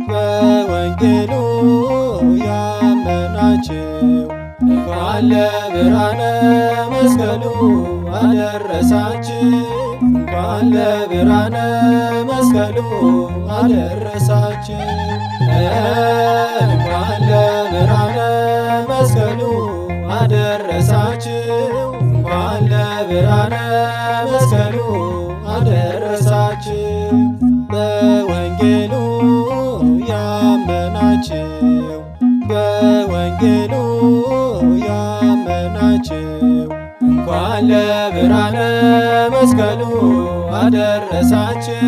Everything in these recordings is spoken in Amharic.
በወንጌሉ ያመናችሁ እንኳን ለብርሃነ መስቀሉ አደረሳችሁ። እንኳን ለብርሃነ መስቀሉ አደረሳችሁ። እንኳን ለብርሃነ መስቀሉ አደረሳችሁ። እንኳን ለብርሃነ መስቀሉ አደረሳችሁ። በወንጌሉ ያመናችሁ በወንጌሉ ያመናችሁ እንኳን ለብርሃነ መስቀሉ አደረሳችሁ።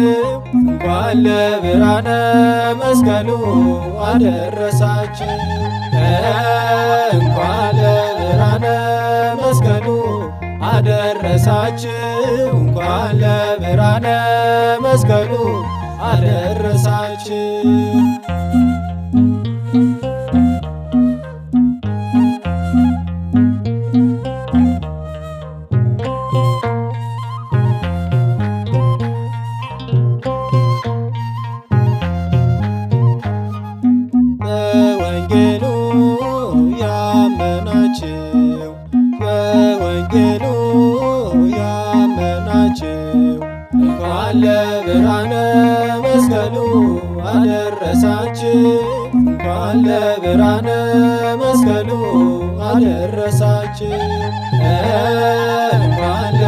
እንኳን ለብርሃነ መስቀሉ አደረሳችሁ። እንኳን ለብርሃነ መስቀሉ አደረሳችሁ። እንኳን ለብርሃነ መስቀሉ አደረሳችሁ። በወንጌሉ ያመናችሁ በወንጌሉ ያመናችሁ እንኳን ለብርሃነ መስቀሉ አደረሳችሁ። እንኳን ለብርሃነ መስቀሉ አደረሳችሁ። እንኳን